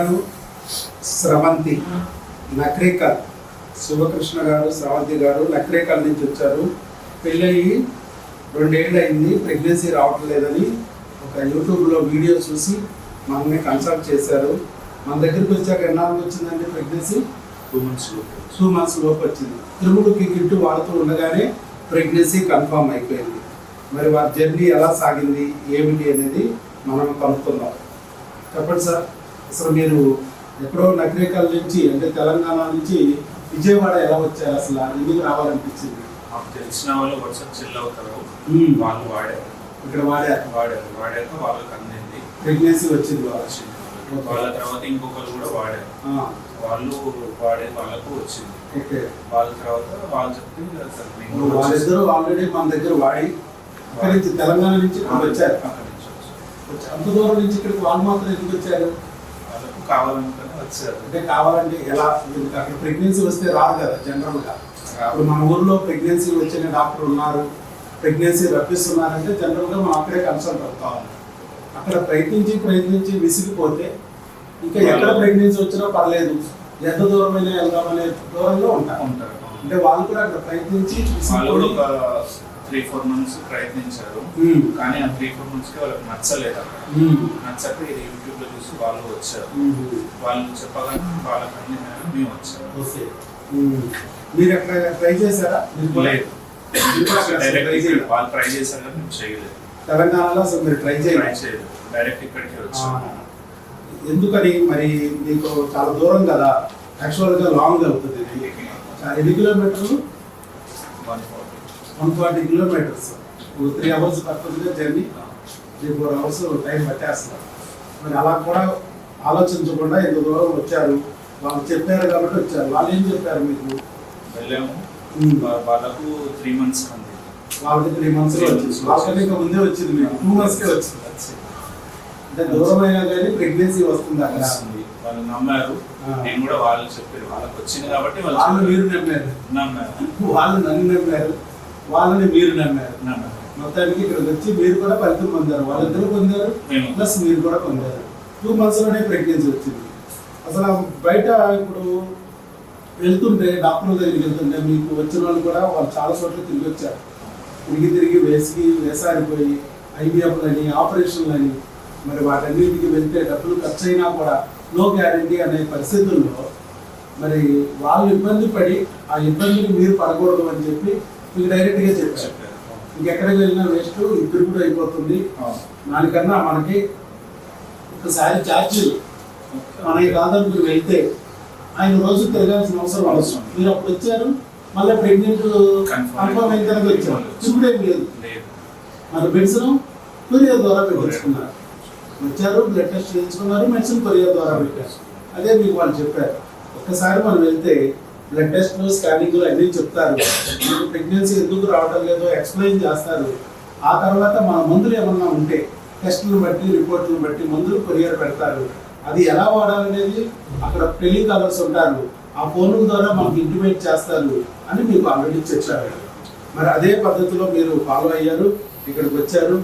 గారు స్రవంతి నక్రేకల్, శివకృష్ణ గారు స్రవంతి గారు నక్రేకల్ నుంచి వచ్చారు. పెళ్ళయి 2 ఏళ్ళు అయింది, ప్రెగ్నెన్సీ రావటం లేదని ఒక యూట్యూబ్లో వీడియో చూసి మనల్ని కన్సల్ట్ చేశారు. మన దగ్గరికి వచ్చాక ఎన్నాళ్ళకి వచ్చిందండి ప్రెగ్నెన్సీ? 2 months లోపు వచ్చింది. తిరుగుడుకి కిట్టు వాడుతూ ఉండగానే ప్రెగ్నెన్సీ కన్ఫర్మ్ అయిపోయింది. మరి వారి జర్నీ ఎలా సాగింది ఏమిటి అనేది మనం కనుక్కుందాం. చెప్పండి సార్, అసలు మీరు ఎక్కడో నక్రేకల్ నుంచి అంటే తెలంగాణ నుంచి విజయవాడ ఎలా వచ్చారు? అసలు ఎందుకు రావాలనిపించింది? మాకు తెలిసిన వాళ్ళు వాట్సాప్ చెల్ అవుతారు, వాళ్ళు వాడారు, ఇక్కడ వాడాక వాళ్ళకి అందింది, ప్రెగ్నెన్సీ వచ్చింది. వాళ్ళ తర్వాత ఇంకొకరు కూడా వాడారు, వాళ్ళకు వచ్చింది. ఓకే, వాళ్ళ తర్వాత వాళ్ళు చెప్తే వాళ్ళిద్దరూ ఆల్రెడీ మన దగ్గర వాడి అక్కడి నుంచి తెలంగాణ నుంచి వచ్చారు. అంత దూరం నుంచి ఇక్కడికి వాళ్ళు మాత్రం ఎందుకు వచ్చారు? వాళ్ళకు కావాలనుకుని వచ్చారు. అంటే కావాలంటే ఎలా? అక్కడ ప్రెగ్నెన్సీ వస్తే రాదు కదా జనరల్గా. ఇప్పుడు మన ఊర్లో ప్రెగ్నెన్సీ వచ్చిన డాక్టర్ ఉన్నారు, ప్రెగ్నెన్సీ రప్పిస్తున్నారంటే జనరల్గా మనం అక్కడే కన్సల్ట్ అవుతాం. అక్కడ ప్రయత్నించి విసిగిపోతే ఇంకా ఎక్కడ ప్రెగ్నెన్సీ వచ్చినా పర్లేదు, ఎంత దూరమైనా వెళ్దామనే దూరంలో ఉంటారు. అంటే వాళ్ళు కూడా అక్కడ ప్రయత్నించి 3-4 months ప్రయత్నించారు, కానీ ఆ 3-4 months వాళ్ళకి నచ్చలేదు. నచ్చక ఇది యూట్యూబ్ లో చూసి వాళ్ళు వచ్చారు. వాళ్ళు చెప్పగానే వాళ్ళకన్నీ మేము వచ్చారు. మీరు ఎక్కడ ట్రై చేశారా? లేదు, వాళ్ళు ట్రై చేశారు కానీ మేము చేయలేదు. తెలంగాణలో అసలు మీరు ట్రై చేయలేదు, డైరెక్ట్ ఇక్కడికి వచ్చాము. ఎందుకని? మరి మీకు చాలా దూరం కదా, యాక్చువల్గా లాంగ్ అవుతుంది. ఎన్ని కిలోమీటర్లు? 140 kilometers. 3 hours పడుతుందిగా జర్నీ, 3-4 hours టైం పట్టేస్తారు. మరి అలా కూడా ఆలోచించకుండా ఎంత దూరం వచ్చారు, వాళ్ళు చెప్పారు కాబట్టి వచ్చారు. వాళ్ళు ఏం చెప్పారు మీకు? వెళ్ళాము, వాళ్ళకు 3 months అంది, వాళ్ళకి 3 months వచ్చింది. వాళ్ళకి ఇంకా ముందే వచ్చింది, మీకు 2 monthsకే వచ్చింది. అంటే దూరమైనా కానీ ప్రెగ్నెన్సీ వస్తుంది అక్కడ. వాళ్ళు నమ్మారు, నేను కూడా వాళ్ళు చెప్పారు, వాళ్ళకి వచ్చింది కాబట్టి వాళ్ళు మీరు నమ్మారు, వాళ్ళు నన్ను నమ్మారు, వాళ్ళని మీరు నమ్మారు. మొత్తానికి ఇక్కడికి వచ్చి మీరు కూడా ఫలితం పొందారు, వాళ్ళిద్దరు పొందారు, ప్లస్ మీరు కూడా పొందారు. 2 months లోనే ప్రెగ్నెన్సీ వచ్చింది. అసలు బయట ఇప్పుడు వెళ్తుంటే డాక్టర్ దగ్గరికి వెళ్తుంటే మీకు వచ్చిన వాళ్ళు కూడా వాళ్ళు చాలా చోట్ల తిరిగి వచ్చారు. తిరిగి వేసారిపోయి ఐవీఎఫ్లని ఆపరేషన్లని మరి వాటన్నిటికి వెళ్తే డబ్బులు ఖర్చు అయినా కూడా నో గ్యారంటీ అనే పరిస్థితుల్లో మరి వాళ్ళు ఇబ్బంది పడి ఆ ఇబ్బందిని మీరు పడకూడదు అని చెప్పి మీకు డైరెక్ట్గా చెప్పారు. ఇంకెక్కడికి వెళ్ళినా వేస్ట్, ఇద్దరు కూడా అయిపోతుంది. దానికన్నా మనకి ఒకసారి ఛార్జీలు మనకి కాదని మీరు వెళ్తే ఆయన రోజు తిరగాల్సిన అవసరం. మీరు అప్పుడు వచ్చారు, మళ్ళీ ప్రెగ్నెంట్ కన్ఫర్మ్ అయిన తర్వాత వచ్చారు, ఇప్పుడేం లేదు. మన మెడిసిన్ కొరియర్ ద్వారా పెట్టించుకున్నారు, వచ్చారు, బ్లడ్ టెస్ట్ చేయించుకున్నారు, మెడిసిన్ కొరియర్ ద్వారా పెట్టారు. అదే మీకు వాళ్ళు చెప్పారు. ఒక్కసారి మనం వెళ్తే బ్లడ్ టెస్ట్లు స్కానింగ్లు అన్నీ చెప్తారు, మీకు ప్రెగ్నెన్సీ ఎందుకు రావడం లేదో ఎక్స్ప్లెయిన్ చేస్తారు. ఆ తర్వాత మన మందులు ఏమన్నా ఉంటే టెస్టులను బట్టి రిపోర్ట్లను బట్టి మందులు కొరియర్ పెడతారు. అది ఎలా వాడాలనేది అక్కడ టెలికాలర్స్ ఉంటారు, ఆ ఫోన్ల ద్వారా మనకు ఇంటిమేట్ చేస్తారు అని మీకు ఆల్రెడీ చెప్పారు. మరి అదే పద్ధతిలో మీరు ఫాలో అయ్యారు, ఇక్కడికి వచ్చారు.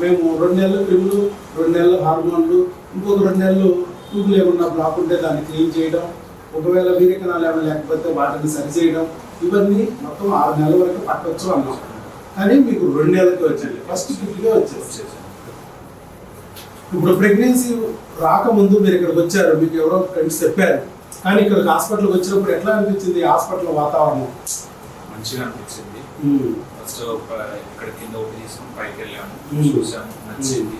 మేము 2 నెలలు క్రిములు, 2 నెలలు హార్మోన్లు, ఇంకొక 2 నెలలు ట్యూబ్లు ఏమన్నా బ్లాక్ ఉంటే దాన్ని క్లీన్ చేయడం, ఒకవేళ వీరికణాలు ఏమైనా లేకపోతే వాటిని సరిచేయడం, ఇవన్నీ మొత్తం 6 నెలల వరకు పట్టవచ్చు అన్నాం. కానీ మీకు 2 నెలలకి వచ్చింది, ఫస్ట్ కిట్గా వచ్చేసి. ఇప్పుడు ప్రెగ్నెన్సీ రాకముందు మీరు ఇక్కడికి వచ్చారు, మీకు ఎవరో ఫ్రెండ్స్ చెప్పారు, కానీ ఇక్కడికి హాస్పిటల్కి వచ్చినప్పుడు ఎట్లా అనిపించింది? హాస్పిటల్ వాతావరణం మంచిగా అనిపించింది. ఫస్ట్ ఇక్కడ కింద ఒకటి తీసుకుని పైకి వెళ్ళాము, చూసాము, నచ్చింది.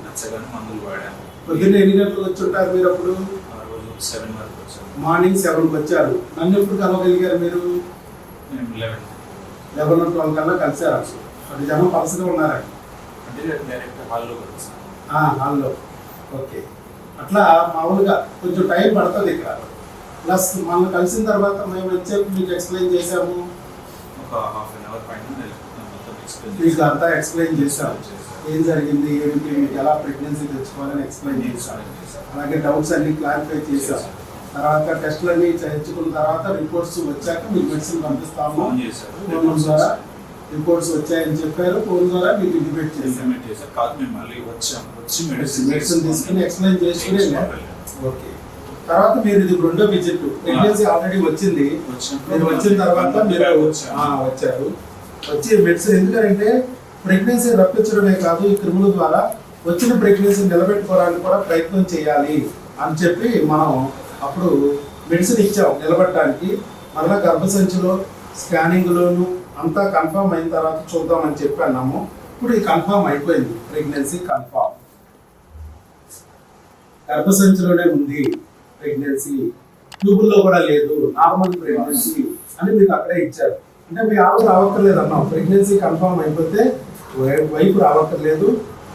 నచ్చగానే మందులు వాడాము. పొద్దున్న ఎన్ని గంటలకు వచ్చి ఉంటారు మీరు? అప్పుడు ఆ రోజు 7 వరకు వచ్చాము. మార్నింగ్ 7కి వచ్చారు. నన్ను ఎప్పుడు కలవగలిగారు మీరు? 11-12 కల్లా కలిసారు. అసలు అది జనం పలసగా ఉన్నారా? అంటే డైరెక్ట్ హాల్లో కలిసాను. హాల్లో, ఓకే. అట్లా మామూలుగా కొంచెం టైం పడుతుంది ఇక్కడ. ప్లస్ మనం కలిసిన తర్వాత మేము ఎంతసేపు మీకు ఎక్స్ప్లెయిన్ చేసాము, ఒక ½ an hour పైన మీకు అంతా ఎక్స్ప్లెయిన్ చేసాము. ఏం జరిగింది, ఏంటి, మీకు ఎలా ప్రెగ్నెన్సీ తెచ్చుకోవాలని ఎక్స్ప్లెయిన్ చేశాను. అలాగే డౌట్స్ అన్ని క్లారిఫై చేశాం. తర్వాత టెస్ట్లన్నీ చేయించుకున్న తర్వాత రిపోర్ట్స్ వచ్చాక మీకు మెడిసిన్ పంపిస్తాము. ఫోన్ ద్వారా రిపోర్ట్స్ వచ్చాయని చెప్పారు, ఫోన్ ద్వారా మీకు ఇంటిమేట్ చేశారు. కాదు, మేము మళ్ళీ వచ్చి మెడిసిన్ తీసుకుని ఎక్స్ప్లెయిన్ చేసుకుని ఓకే. తర్వాత మీరు ఇది రెండో విజిట్, ప్రెగ్నెన్సీ ఆల్రెడీ వచ్చింది, మీరు వచ్చిన తర్వాత మీరు వచ్చారు. వచ్చి మెడిసిన్, ఎందుకంటే ప్రెగ్నెన్సీ రప్పించడమే కాదు, ఈ క్రిముల ద్వారా వచ్చిన ప్రెగ్నెన్సీ నిలబెట్టుకోవడానికి కూడా ప్రయత్నం చేయాలి అని చెప్పి మనం అప్పుడు మెడిసిన్ ఇచ్చాం నిలబెట్టడానికి. మళ్ళీ గర్భసంచిలో స్కానింగ్లోను అంతా కన్ఫర్మ్ అయిన తర్వాత చూద్దామని చెప్పి అన్నాము. ఇప్పుడు ఇది కన్ఫర్మ్ అయిపోయింది, ప్రెగ్నెన్సీ కన్ఫర్మ్, గర్భసంచిలోనే ఉంది ప్రెగ్నెన్సీ, ట్యూబుల్లో కూడా లేదు, నార్మల్ ప్రెగ్నెన్సీ అని మీకు అక్కడే ఇచ్చారు. అంటే మీ ఆవిడ రావక్కర్లేదు అన్నాం, ప్రెగ్నెన్సీ కన్ఫర్మ్ అయిపోతే వైఫ్ రావక్కర్లేదు,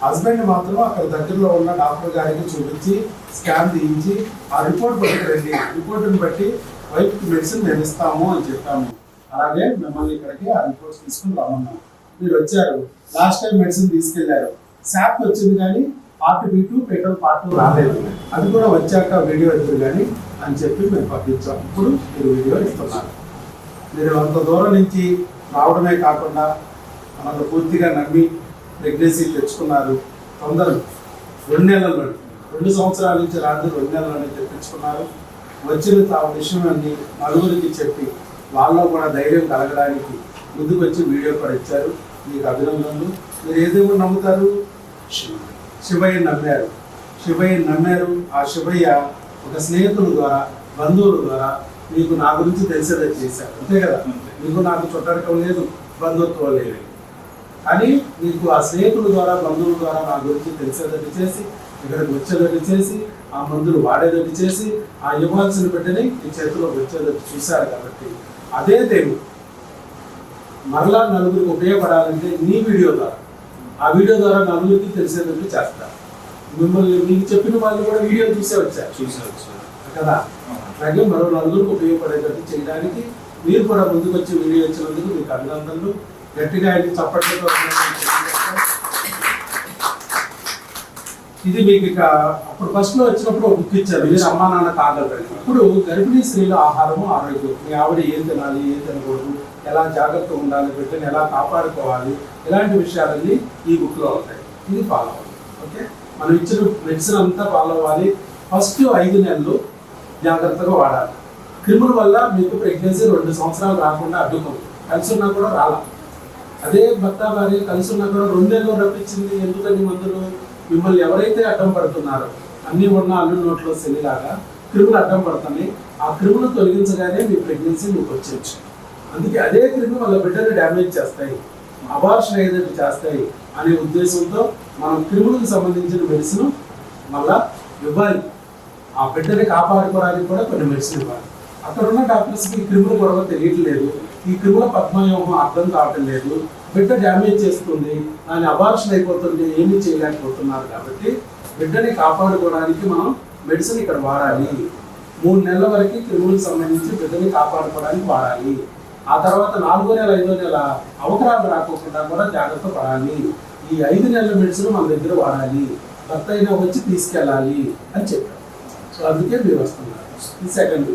హస్బెండ్ మాత్రం అక్కడ దగ్గరలో ఉన్న డాక్టర్ గారికి చూపించి స్కాన్ తీయించి ఆ రిపోర్ట్ పట్టుకురండి, రిపోర్ట్ని బట్టి వైఫ్కి మెడిసిన్ మేము ఇస్తాము అని చెప్పాము. అలాగే మిమ్మల్ని ఇక్కడికి ఆ రిపోర్ట్స్ తీసుకుని రమ్మన్నాం. మీరు వచ్చారు, లాస్ట్ టైం మెడిసిన్ తీసుకెళ్లారు, శాప్ వచ్చింది కానీ పార్ట్ B2 పెట్రోల్ పార్ట్ 2 రాలేదు, అది కూడా వచ్చాక వీడియో ఎదురు కానీ అని చెప్పి మేము పంపించాం. ఇప్పుడు మీరు వీడియో ఇస్తున్నారు. మీరు అంత దూరం నుంచి రావడమే కాకుండా మనల్ని పూర్తిగా నమ్మి ప్రెగ్నెన్సీ తెచ్చుకున్నారు. తొందరగా 2 నెలల్లో, 2 సంవత్సరాల నుంచి రాదు, 2 నెలల్లోనే తెప్పించుకున్నారు. వచ్చిన ఆ విషయం అన్ని నలుగురికి చెప్పి వాళ్ళలో కూడా ధైర్యం కలగడానికి ముందుకు వచ్చి వీడియో కూడా ఇచ్చారు. మీకు అభినందనలు. మీరు ఏదేమో నమ్ముతారు, శివయ్య నమ్మారు, శివయ్య నమ్మారు. ఆ శివయ్య ఒక స్నేహితుల ద్వారా, బంధువుల ద్వారా మీకు నా గురించి తెలిసేది చేశారు, అంతే కదా. మీకు నాకు చుట్టరికం లేదు, బంధుత్వం లేదు, కానీ మీకు ఆ స్నేహితుల ద్వారా, బంధువుల ద్వారా నా గురించి తెలిసేదట్టు చేసి, ఇక్కడికి వచ్చేదట్టు చేసి, ఆ మందులు వాడేదట్టు చేసి, ఆ ఇవ్వాల్సిన బిడ్డని ఈ చేతిలో వచ్చేదట్టు చూశారు. కాబట్టి అదే దేవుడు మరలా నలుగురికి ఉపయోగపడాలంటే నీ వీడియో ద్వారా, ఆ వీడియో ద్వారా నలుగురికి తెలిసేటట్టు చేస్తారు. మిమ్మల్ని మీకు చెప్పిన వాళ్ళు కూడా వీడియో చూసే వచ్చారు కదా. అలాగే మరో నలుగురికి ఉపయోగపడేటట్టు చేయడానికి మీరు కూడా ముందుకు వచ్చి వీడియో ఇచ్చినందుకు మీకు అభినందనలు. గట్టిగా ఆయన చప్పట్లతో ఇది మీకు ఇక అప్పుడు ఫస్ట్ లో వచ్చినప్పుడు ఒక బుక్ ఇచ్చారు, మీరు అమ్మా నాన్న కాగలరు. ఇప్పుడు గర్భిణీ స్త్రీల ఆహారము ఆరోగ్యం, మీ ఆవిడ ఏం తినాలి, ఏం తినకూడదు, ఎలా జాగ్రత్తగా ఉండాలి, బిడ్డని ఎలా కాపాడుకోవాలి, ఇలాంటి విషయాలన్నీ ఈ బుక్ లో ఉంటాయి. ఇది ఫాలో అవ్వాలి. ఓకే, మనం ఇచ్చిన మెడిసిన్ అంతా ఫాలో అవ్వాలి. ఫస్ట్ 5 నెలలు జాగ్రత్తగా వాడాలి. క్రిముల వల్ల మీకు ప్రెగ్నెన్సీ 2 సంవత్సరాలు రాకుండా అడ్డుకుంది. కలిసి ఉన్నా కూడా రాలా. అదే భర్త భార్య కలిసి ఉన్నా కూడా 2 నెలలు రప్పించింది. ఎందుకని మందులు? మిమ్మల్ని ఎవరైతే అడ్డం పడుతున్నారో, అన్ని ఉన్న అల్లు నోట్లో శనిలాగా క్రిములు అడ్డం పడుతున్నాయి. ఆ క్రిములు తొలగించగానే మీ ప్రెగ్నెన్సీ మీకు వచ్చేచ్చు. అందుకే అదే క్రిములు వాళ్ళ బిడ్డను డ్యామేజ్ చేస్తాయి, అబార్షన్ అయ్యేటట్టు చేస్తాయి అనే ఉద్దేశంతో మనం క్రిములకు సంబంధించిన మెడిసిన్ మళ్ళా ఇవ్వాలి. ఆ బిడ్డని కాపాడుకోవడానికి కూడా కొన్ని మెడిసిన్ ఇవ్వాలి. అక్కడ ఉన్న డాక్టర్స్కి క్రిముల గొడవ తెలియట్లేదు, ఈ క్రిముల పద్మవ్యూహం అర్థం కావటం లేదు, బిడ్డ డ్యామేజ్ చేస్తుంది, దాని అబార్షన్ అయిపోతుంది, ఏమీ చేయలేకపోతున్నారు. కాబట్టి బిడ్డని కాపాడుకోవడానికి మనం మెడిసిన్ ఇక్కడ వాడాలి. 3 నెలల వరకు క్రిములకు సంబంధించి బిడ్డని కాపాడుకోవడానికి వాడాలి. ఆ తర్వాత 4వ నెల 5వ నెల అవకరాలు రాకోకుండా కూడా జాగ్రత్త పడాలి. ఈ 5 నెలల మెడిసిన్ మన దగ్గర వాడాలి, భర్త అయినా వచ్చి తీసుకెళ్ళాలి అని చెప్పారు. సో అందుకే మీరు వస్తున్నారు. ఈ second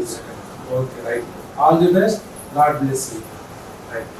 okay, right. All the best, God bless you. Right.